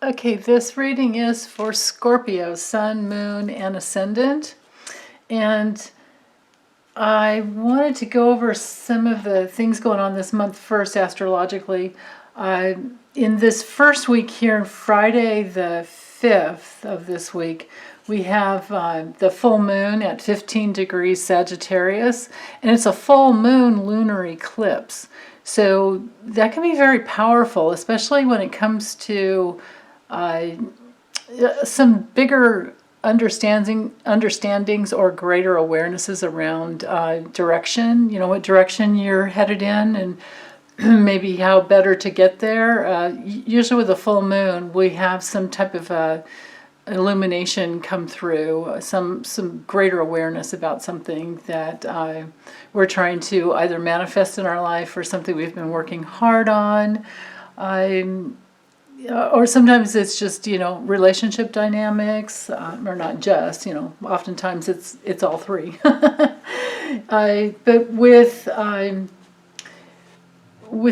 Okay, this reading is for Scorpio, Sun, Moon, and Ascendant. And I wanted to go over some of the things going on this month first, astrologically. In this first week here, Friday the 5th of this week, we have the full moon at 15 degrees Sagittarius, and it's a full moon lunar eclipse. So that can be very powerful, especially when it comes to some bigger understandings or greater awarenesses around direction, what direction you're headed in, and maybe how better to get there. Usually with a full moon, we have some type of illumination come through, some greater awareness about something that we're trying to either manifest in our life or something we've been working hard on. Or sometimes it's just, relationship dynamics, or not just, oftentimes it's all three. But with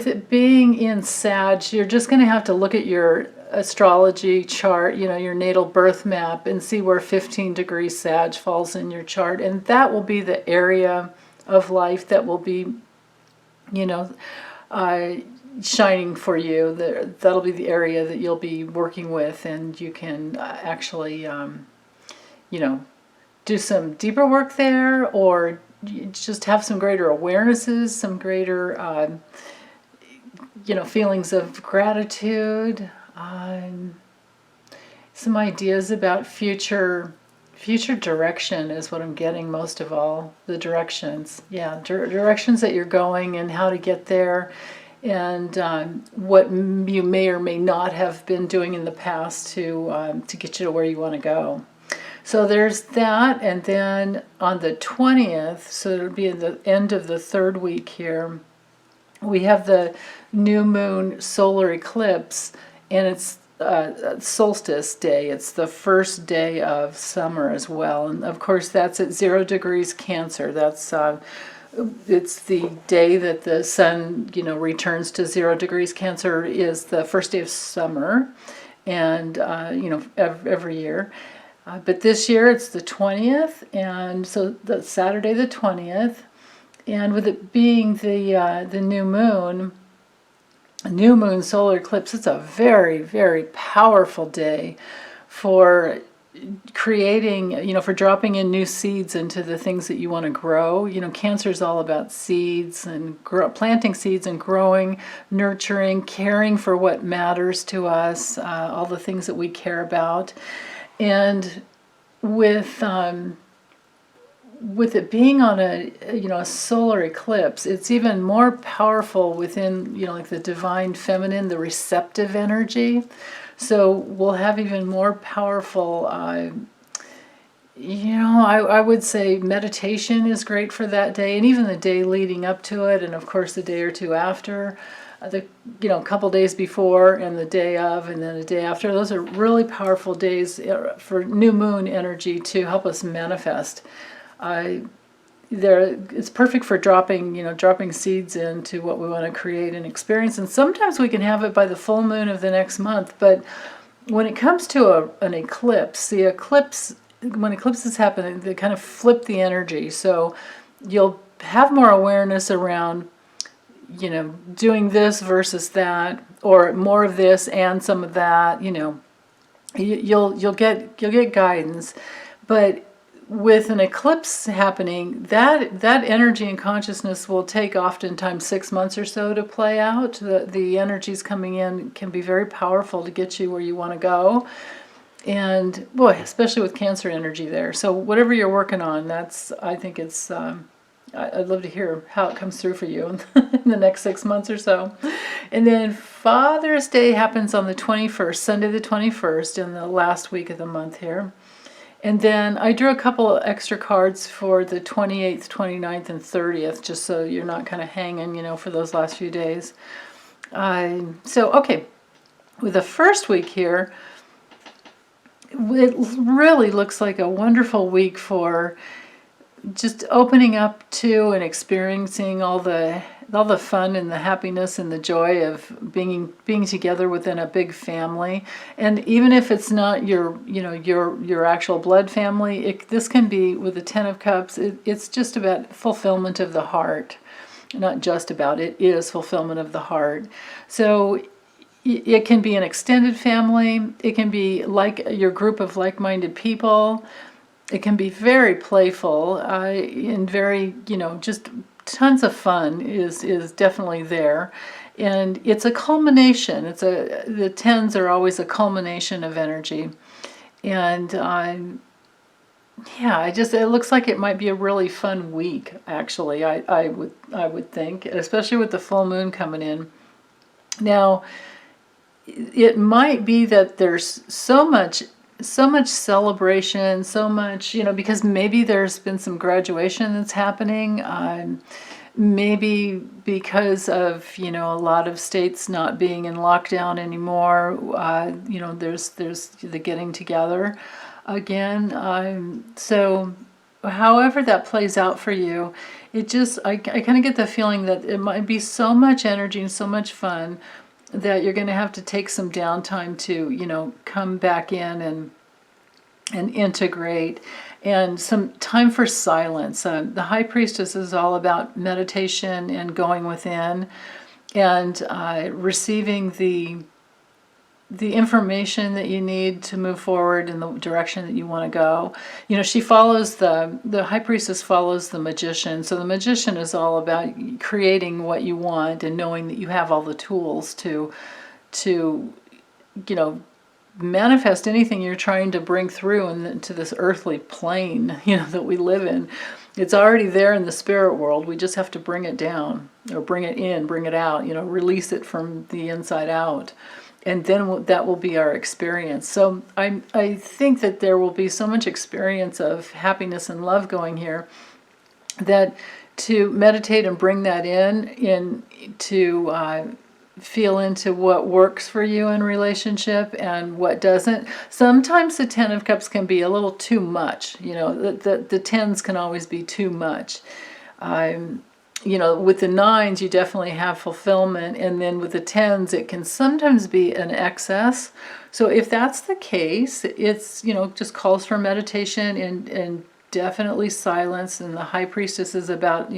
it being in Sag, you're just going to have to look at your astrology chart, your natal birth map, and see where 15 degrees Sag falls in your chart. And that will be the area of life that will be, shining for you. That'll be the area that you'll be working with, and you can actually, do some deeper work there, or just have some greater awarenesses, some greater, feelings of gratitude, some ideas about future direction is what I'm getting most of all. The directions, directions that you're going and how to get there, and what you may or may not have been doing in the past to get you to where you want to go. So there's that, and then on the 20th, so it'll be at the end of the third week here, we have the new moon solar eclipse, and it's solstice day. It's the first day of summer as well, and of course that's at 0 degrees Cancer. That's it's the day that the sun, returns to 0 degrees Cancer, is the first day of summer, and every year. But this year it's the 20th, and so that's Saturday the 20th, and with it being the new moon solar eclipse, it's a very, very powerful day for creating, for dropping in new seeds into the things that you want to grow. Cancer is all about seeds and planting seeds and growing, nurturing, caring for what matters to us, all the things that we care about. And with it being on a solar eclipse, it's even more powerful within like the divine feminine, the receptive energy. So we'll have even more powerful, I would say meditation is great for that day, and even the day leading up to it, and of course the day or two after, a couple days before, and the day of, and then the day after. Those are really powerful days for new moon energy to help us manifest. It's perfect for dropping seeds into what we want to create and experience, and sometimes we can have it by the full moon of the next month. But when it comes to an eclipse, when eclipses happen, they kind of flip the energy, so you'll have more awareness around doing this versus that, or more of this and some of that. You'll get guidance. But with an eclipse happening, that energy and consciousness will take oftentimes 6 months or so to play out. The energies coming in can be very powerful to get you where you want to go. And boy, especially with Cancer energy there. So whatever you're working on, I think it's, I'd love to hear how it comes through for you in the next 6 months or so. And then Father's Day happens on the 21st, Sunday the 21st, in the last week of the month here. And then I drew a couple extra cards for the 28th, 29th, and 30th, just so you're not kind of hanging, for those last few days. Okay, with the first week here, it really looks like a wonderful week for just opening up to and experiencing all the all the fun and the happiness and the joy of being together within a big family. And even if it's not your actual blood family, this can be, with the Ten of Cups, it's just about fulfillment of the heart. Not just about, it is fulfillment of the heart. So it can be an extended family. It can be like your group of like-minded people. It can be very playful and very, just tons of fun is definitely there. And it's a culmination. The tens are always a culmination of energy. And yeah, it looks like it might be a really fun week, actually, I would think, especially with the full moon coming in. Now, it might be that there's so much celebration, so much, because maybe there's been some graduation that's happening. Maybe because of, a lot of states not being in lockdown anymore, there's the getting together again. So however that plays out for you, I kind of get the feeling that it might be so much energy and so much fun that you're going to have to take some downtime to, come back in and integrate, and some time for silence. The High Priestess is all about meditation and going within and receiving the information that you need to move forward in the direction that you want to go. She follows the High Priestess follows the Magician. So the Magician is all about creating what you want and knowing that you have all the tools to manifest anything you're trying to bring through into this earthly plane, that we live in. It's already there in the spirit world. We just have to bring it down, or bring it in, bring it out, release it from the inside out. And then that will be our experience. So I think that there will be so much experience of happiness and love going here, that to meditate and bring that in to feel into what works for you in relationship and what doesn't. Sometimes the Ten of Cups can be a little too much. The tens can always be too much. With the nines, you definitely have fulfillment, and then with the tens, it can sometimes be an excess. So if that's the case, it's, just calls for meditation and definitely silence. And the High Priestess is about,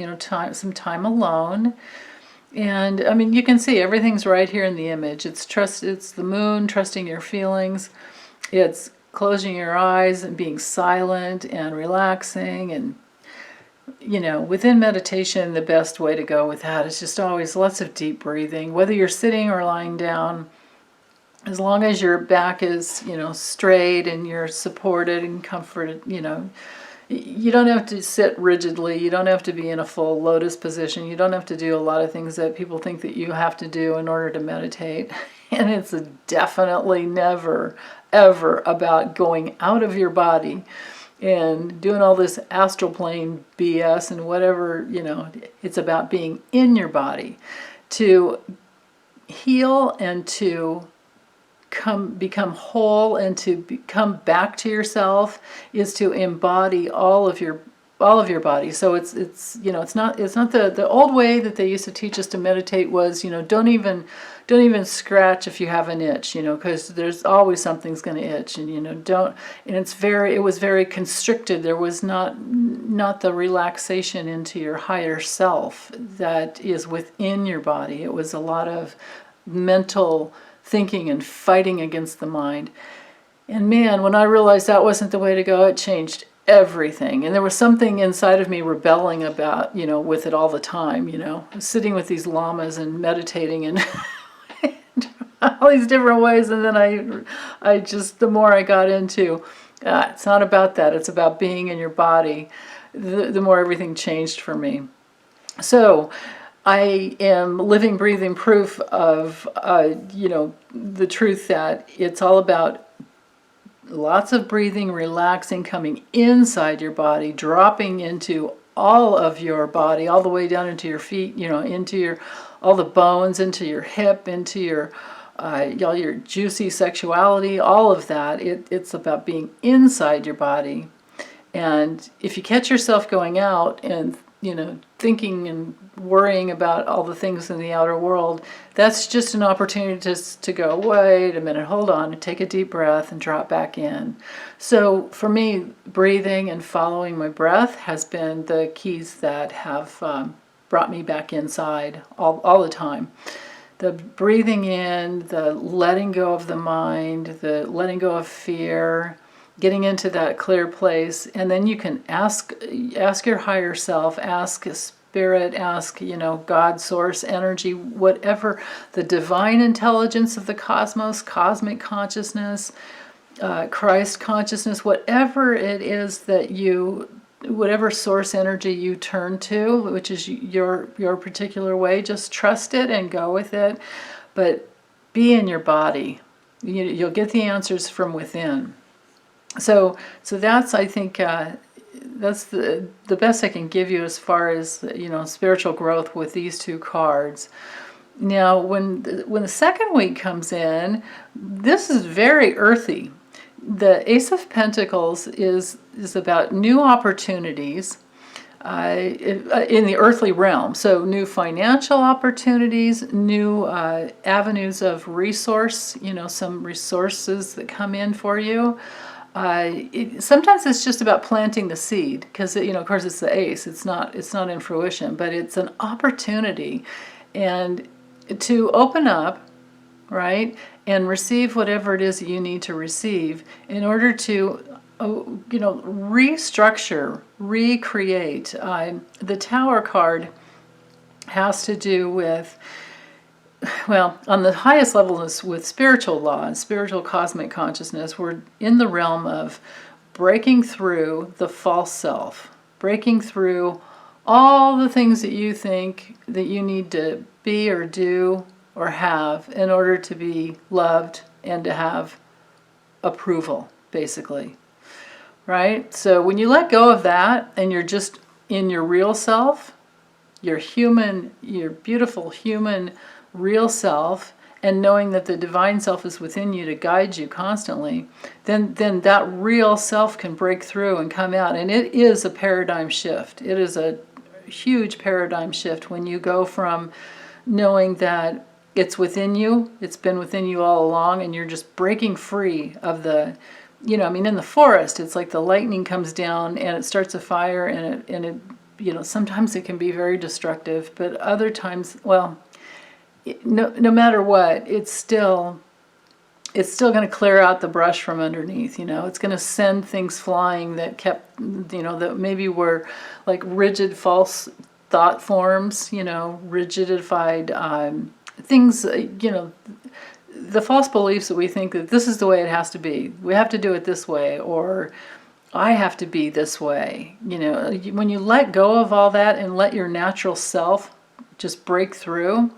some time alone. And I mean, you can see everything's right here in the image. It's the moon, trusting your feelings. It's closing your eyes and being silent and relaxing. And, within meditation, the best way to go with that is just always lots of deep breathing, whether you're sitting or lying down. As long as your back is, straight and you're supported and comforted, you don't have to sit rigidly. You don't have to be in a full lotus position. You don't have to do a lot of things that people think that you have to do in order to meditate. And it's definitely never, ever about going out of your body and doing all this astral plane BS and whatever, it's about being in your body. To heal and to become whole and to come back to yourself is to embody all of your body. So it's not the old way that they used to teach us to meditate was, don't even scratch if you have an itch, because there's always something's going to itch, and it was very constricted. There was not the relaxation into your higher self that is within your body. It was a lot of mental thinking and fighting against the mind. And man, when I realized that wasn't the way to go, it changed everything. And there was something inside of me rebelling about, with it all the time, sitting with these lamas and meditating and all these different ways. And then I just, the more I got into, it's not about that. It's about being in your body. The more everything changed for me. So I am living, breathing proof of, the truth that it's all about lots of breathing, relaxing, coming inside your body, dropping into all of your body, all the way down into your feet, into all the bones, into your hip, into all your juicy sexuality, all of that. It's about being inside your body. And if you catch yourself going out and thinking and worrying about all the things in the outer world, that's just an opportunity to go, wait a minute, hold on, and take a deep breath and drop back in. So for me, breathing and following my breath has been the keys that have brought me back inside all the time. The breathing in, the letting go of the mind, the letting go of fear, getting into that clear place, and then you can ask your higher self, ask spirit, ask God, source, energy, whatever, the divine intelligence of the cosmos, cosmic consciousness, Christ consciousness, whatever it is that whatever source energy you turn to, which is your particular way, just trust it and go with it, but be in your body. You'll get the answers from within. So that's, I think, that's the best I can give you as far as spiritual growth with these two cards. Now, when the second week comes in, this is very earthy. The Ace of Pentacles is about new opportunities in the earthly realm. So new financial opportunities, new avenues of resource. Some resources that come in for you. Sometimes it's just about planting the seed, because of course it's the ace. It's not in fruition, but it's an opportunity, and to open up, right, and receive whatever it is that you need to receive in order to restructure, recreate. The Tower card has to do with, well, on the highest level is with spiritual law and spiritual cosmic consciousness. We're in the realm of breaking through the false self, breaking through all the things that you think that you need to be or do or have in order to be loved and to have approval, basically. Right? So when you let go of that and you're just in your real self, your beautiful human real self, and knowing that the divine self is within you to guide you constantly, then that real self can break through and come out. And it is a paradigm shift. It is a huge paradigm shift when you go from knowing that it's within you, it's been within you all along, and you're just breaking free of the, in the forest, it's like the lightning comes down and it starts a fire, and it sometimes it can be very destructive, but other times, well, no matter what, it's still going to clear out the brush from underneath. It's going to send things flying that kept, that maybe were like rigid false thought forms, rigidified things, the false beliefs that we think that this is the way it has to be. We have to do it this way, or I have to be this way. When you let go of all that and let your natural self just break through,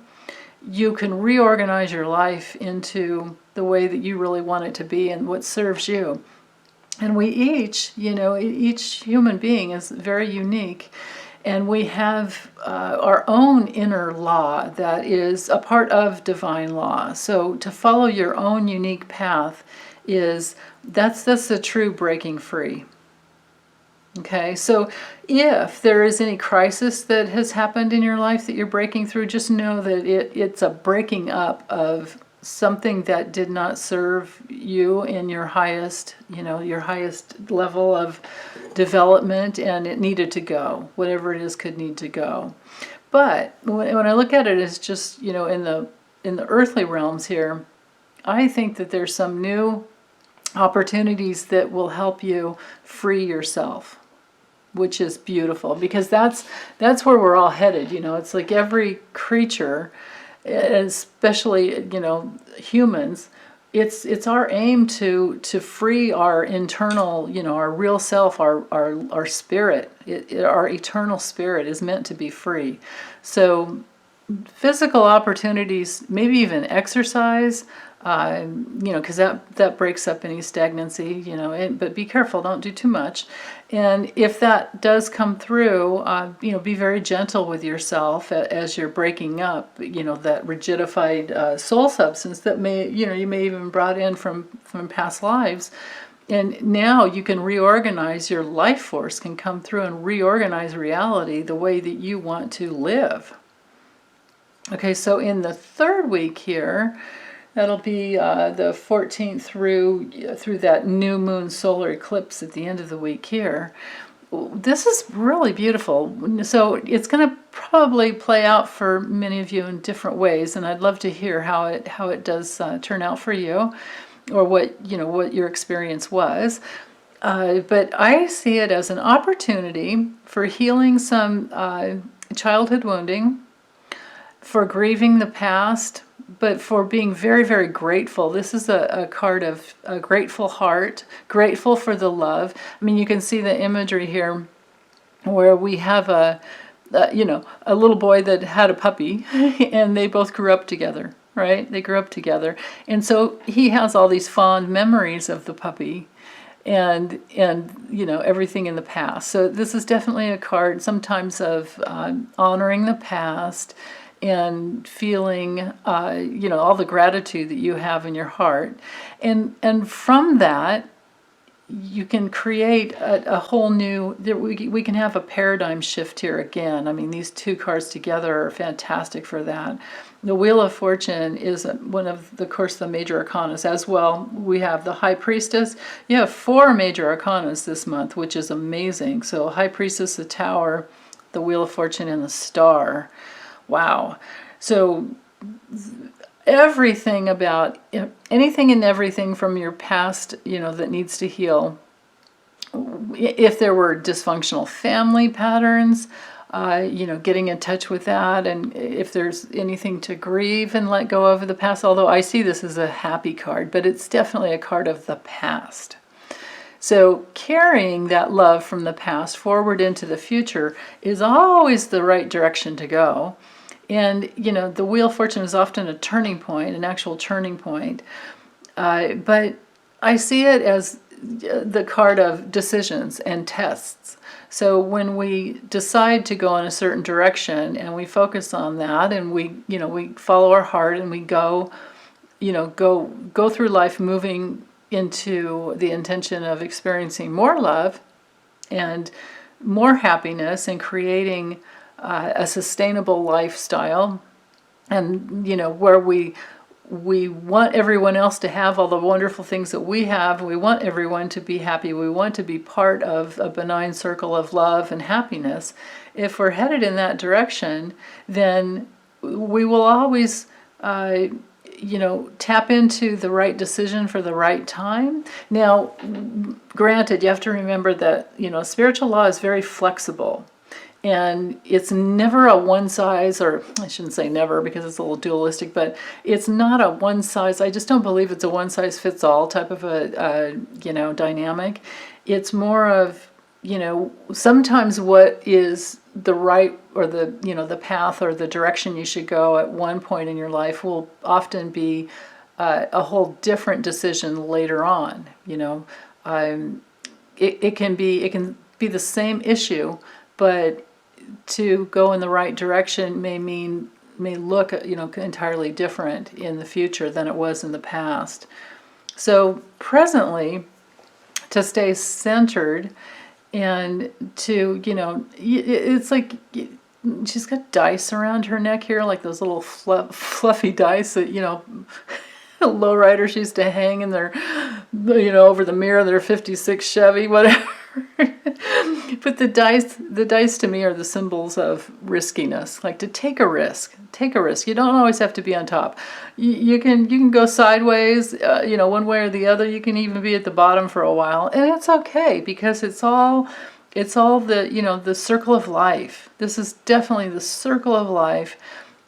you can reorganize your life into the way that you really want it to be and what serves you. And we each human being is very unique, and we have our own inner law that is a part of divine law. So to follow your own unique path that's the true breaking free. Okay, so if there is any crisis that has happened in your life that you're breaking through, just know that it's a breaking up of something that did not serve you in your highest level of development, and it needed to go. Whatever it is could need to go. But when I look at it as just, in the earthly realms here, I think that there's some new opportunities that will help you free yourself, which is beautiful, because that's where we're all headed. It's like every creature, especially humans, it's our aim to free our internal, our real self, our spirit. Our eternal spirit is meant to be free. So physical opportunities, maybe even exercise, because that breaks up any stagnancy, but be careful, don't do too much. And if that does come through, be very gentle with yourself as you're breaking up, that rigidified soul substance that you may even brought in from past lives. And now you can reorganize, your life force can come through and reorganize reality the way that you want to live. Okay, so in the third week here, that'll be the 14th through that new moon solar eclipse at the end of the week here. This is really beautiful. So it's going to probably play out for many of you in different ways, and I'd love to hear how it does turn out for you, or what your experience was. But I see it as an opportunity for healing some childhood wounding, for grieving the past, but for being very, very grateful. This is a card of a grateful heart, grateful for the love. I mean, you can see the imagery here where we have a little boy that had a puppy and they both grew up together, right? They grew up together. And so he has all these fond memories of the puppy and everything in the past. So this is definitely a card sometimes of honoring the past and feeling all the gratitude that you have in your heart, and from that you can create a whole new, we can have a paradigm shift here again. I mean, these two cards together are fantastic for that. The Wheel of Fortune is one of the major arcanas as well. We have the High Priestess. You have 4 major arcanas this month, which is amazing. So High Priestess, the Tower, the Wheel of Fortune, and the Star. Wow. So everything about anything and everything from your past, that needs to heal. If there were dysfunctional family patterns, getting in touch with that, and if there's anything to grieve and let go of the past, although I see this as a happy card, but it's definitely a card of the past. So carrying that love from the past forward into the future is always the right direction to go. And, the Wheel of Fortune is often a turning point, an actual turning point. But I see it as the card of decisions and tests. So when we decide to go in a certain direction and we focus on that, and we follow our heart, and we go through life moving into the intention of experiencing more love and more happiness and creating a sustainable lifestyle, and where we want everyone else to have all the wonderful things that we have. We want everyone to be happy. We want to be part of a benign circle of love and happiness. If we're headed in that direction, then we will always tap into the right decision for the right time. Now, granted, you have to remember that spiritual law is very flexible. And it's never a one size, or I shouldn't say never because it's a little dualistic, but it's not a one size. I just don't believe it's a one size fits all type of a dynamic. It's more of, sometimes what is the right, or the path or the direction you should go at one point in your life will often be a whole different decision later on. It can be the same issue, but to go in the right direction may look entirely different in the future than it was in the past. So presently, to stay centered and to it's like she's got dice around her neck here, like those little fluffy dice that lowriders used to hang in their over the mirror of their 56 Chevy, whatever. But the dice to me are the symbols of riskiness, like to take a risk. Take a risk. You don't always have to be on top. You can go sideways, one way or the other. You can even be at the bottom for a while, and it's okay, because it's all the circle of life. This is definitely the circle of life.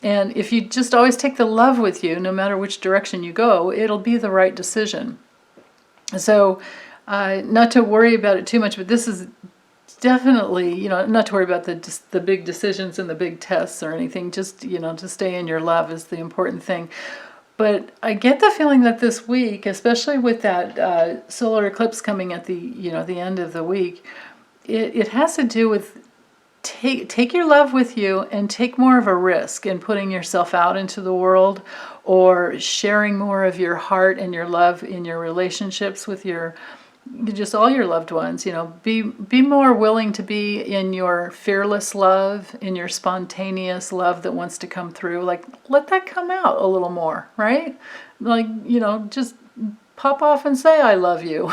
And if you just always take the love with you, no matter which direction you go, it'll be the right decision. So not to worry about it too much, but this is definitely, not to worry about the big decisions and the big tests or anything. Just, to stay in your love is the important thing. But I get the feeling that this week, especially with that solar eclipse coming at the end of the week, it has to do with take your love with you and take more of a risk in putting yourself out into the world, or sharing more of your heart and your love in your relationships with your just all your loved ones, be more willing to be in your fearless love, in your spontaneous love that wants to come through. Like, let that come out a little more, right? Like, just pop off and say I love you.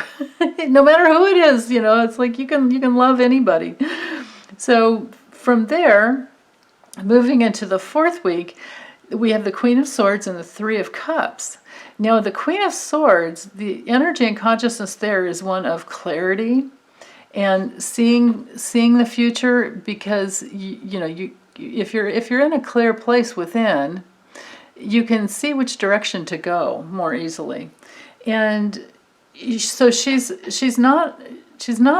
No matter who it is, it's like you can love anybody. So from there, moving into the fourth week, we have the Queen of Swords and the Three of Cups. Now, the Queen of Swords, the energy and consciousness there is one of clarity and seeing the future, because if you're in a clear place within, you can see which direction to go more easily. And so she's not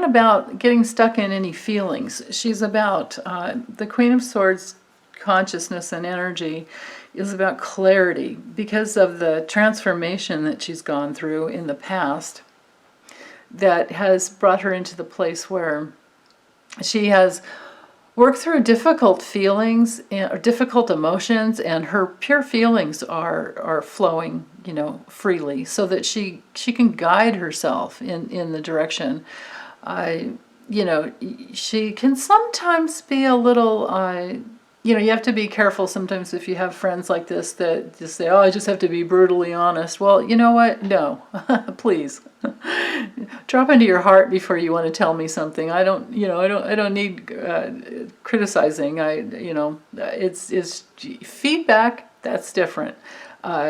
about getting stuck in any feelings. She's about the Queen of Swords consciousness and energy is about clarity because of the transformation that she's gone through in the past that has brought her into the place where she has worked through difficult feelings or difficult emotions, and her pure feelings are flowing, freely, so that she can guide herself in the direction. She can sometimes be a little you have to be careful sometimes if you have friends like this that just say, oh, I just have to be brutally honest. Well, you know what? No, please. Drop into your heart before you want to tell me something. I don't need criticizing. It's feedback. That's different.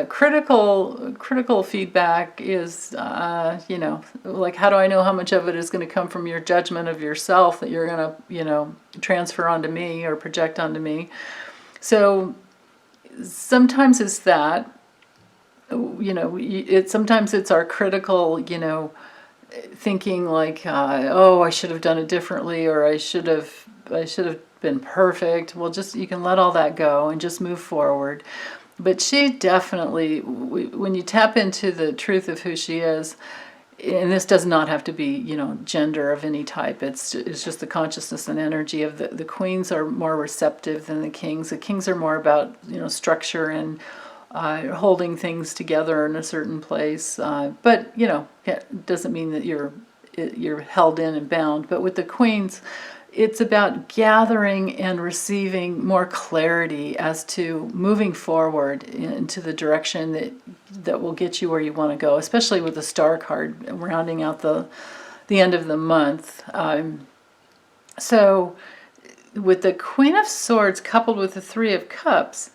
Critical feedback is, like, how do I know how much of it is going to come from your judgment of yourself that you're going to, transfer onto me or project onto me. So sometimes it's that, sometimes it's our critical, thinking like, oh, I should have done it differently, or I should have been perfect. Well, you can let all that go and just move forward. But she definitely, when you tap into the truth of who she is, and this does not have to be, gender of any type. It's just the consciousness and energy of the queens are more receptive than the kings. The kings are more about, structure and holding things together in a certain place. But, it doesn't mean that you're held in and bound. But with the queens, it's about gathering and receiving more clarity as to moving forward into the direction that will get you where you want to go, especially with the Star card rounding out the end of the month. So with the Queen of Swords coupled with the Three of Cups,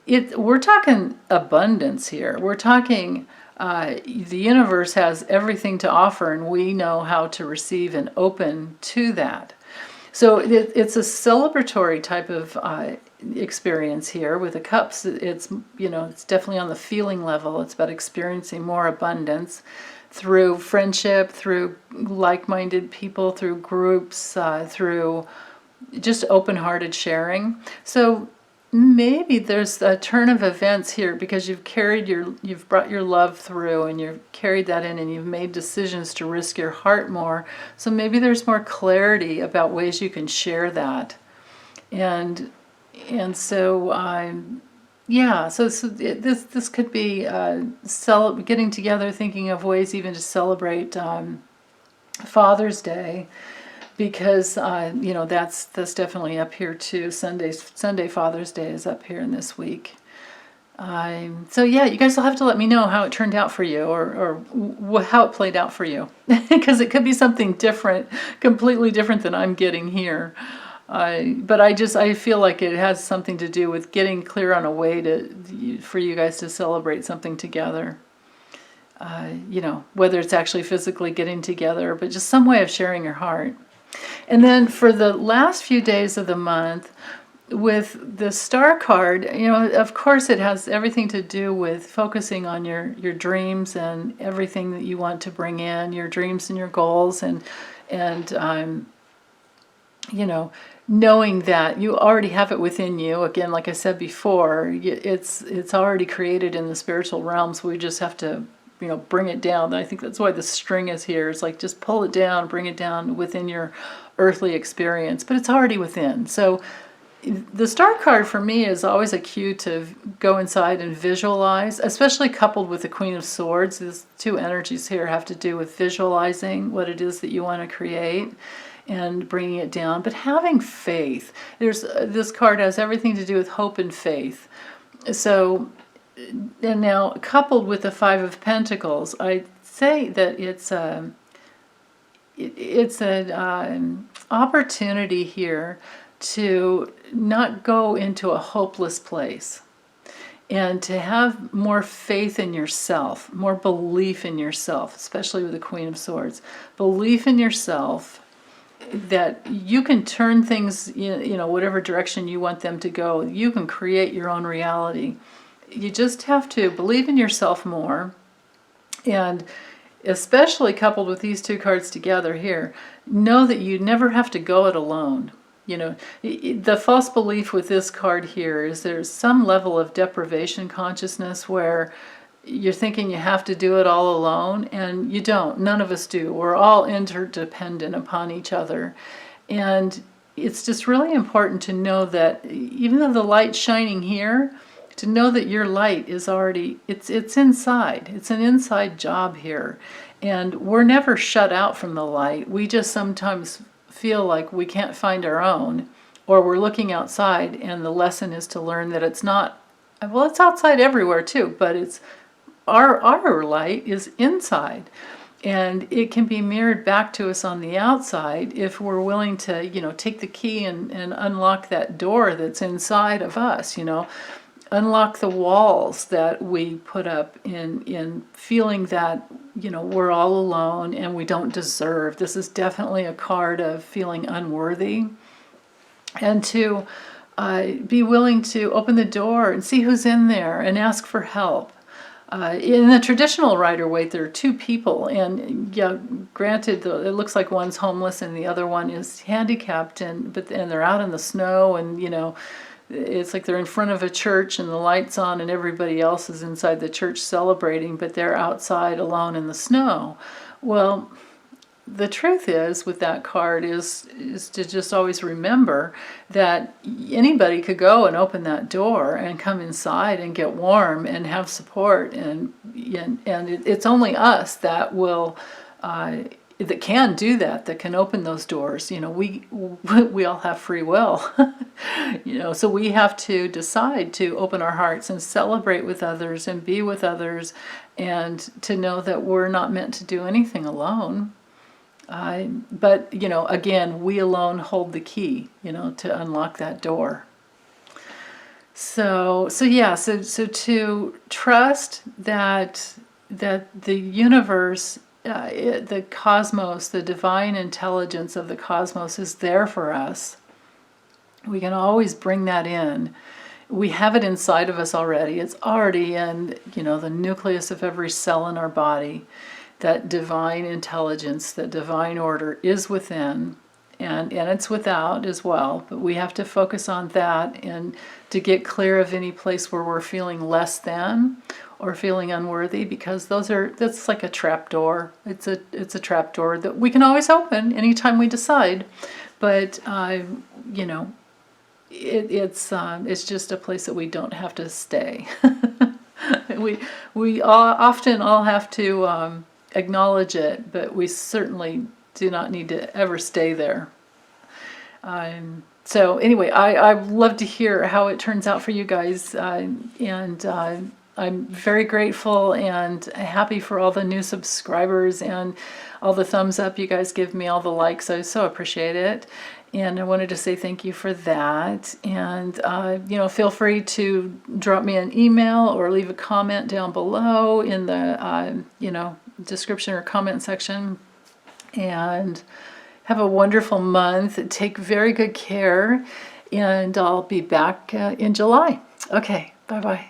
we're talking abundance here. We're talking the universe has everything to offer, and we know how to receive and open to that. So it's a celebratory type of experience here with the cups. It's definitely on the feeling level. It's about experiencing more abundance through friendship, through like-minded people, through groups, through just open-hearted sharing. So maybe there's a turn of events here because you've brought your love through, and you've carried that in, and you've made decisions to risk your heart more. So maybe there's more clarity about ways you can share that, and so So this could be getting together, thinking of ways even to celebrate Father's Day. Because that's definitely up here too. Sunday Father's Day is up here in this week. So yeah, you guys will have to let me know how it turned out for you, or how it played out for you, because it could be something different, completely different than I'm getting here. But I feel like it has something to do with getting clear on a way for you guys to celebrate something together. Whether it's actually physically getting together, but just some way of sharing your heart. And then for the last few days of the month, with the Star card, of course it has everything to do with focusing on your dreams and everything that you want to bring in, your dreams and your goals, and knowing that you already have it within you. Again, like I said before, it's already created in the spiritual realms. We just have to bring it down. I think that's why the string is here. It's like, just pull it down, bring it down within your earthly experience, but it's already within. So The Star card for me is always a cue to go inside and visualize, especially coupled with the Queen of Swords. These two energies here have to do with visualizing what it is that you want to create and bringing it down. But having faith. This card has everything to do with hope and faith. So, and now coupled with the Five of Pentacles, I'd say that it's an opportunity here to not go into a hopeless place and to have more faith in yourself, more belief in yourself, especially with the Queen of Swords. Belief in yourself that you can turn things, you know, whatever direction you want them to go. You can create your own reality. You just have to believe in yourself more, and especially coupled with these two cards together here, know that you never have to go it alone. You know, the false belief with this card here is there's some level of deprivation consciousness where you're thinking you have to do it all alone, and you don't. None of us do. We're all interdependent upon each other. And it's just really important to know that even though the light's shining here, to know that your light is already, it's inside. It's an inside job here. And we're never shut out from the light. We just sometimes feel like we can't find our own, or we're looking outside, and the lesson is to learn that it's not, well, it's outside everywhere too, but it's our light is inside, and it can be mirrored back to us on the outside if we're willing to, you know, take the key and unlock that door that's inside of us, you know, unlock the walls that we put up in feeling that, you know, we're all alone and we don't deserve. This is definitely a card of feeling unworthy, and to be willing to open the door and see who's in there and ask for help. In the traditional Rider-Waite, there are two people, and yeah, granted, it looks like one's homeless and the other one is handicapped, and they're out in the snow, and you know, it's like they're in front of a church and the light's on and everybody else is inside the church celebrating, but they're outside alone in the snow. Well, the truth is with that card is to just always remember that anybody could go and open that door and come inside and get warm and have support, and it's only us that will that can do that, that can open those doors. You know, we all have free will. You know, so we have to decide to open our hearts and celebrate with others and be with others, and to know that we're not meant to do anything alone. But, you know, again, we alone hold the key, you know, to unlock that door. So to trust that the universe, the cosmos, the divine intelligence of the cosmos is there for us. We can always bring that in. We have it inside of us already. It's already in, you know, the nucleus of every cell in our body. That divine intelligence, that divine order is within, and it's without as well. But we have to focus on that, and to get clear of any place where we're feeling less than or feeling unworthy, because that's like a trap door. It's a trap door that we can always open anytime we decide. But you know, it's just a place that we don't have to stay. we often all have to acknowledge it, but we certainly do not need to ever stay there. So anyway, I'd love to hear how it turns out for you guys, and I'm very grateful and happy for all the new subscribers and all the thumbs up you guys give me, all the likes. I so appreciate it. And I wanted to say thank you for that. And, you know, feel free to drop me an email or leave a comment down below in the, you know, description or comment section. And have a wonderful month. Take very good care. And I'll be back in July. Okay, bye-bye.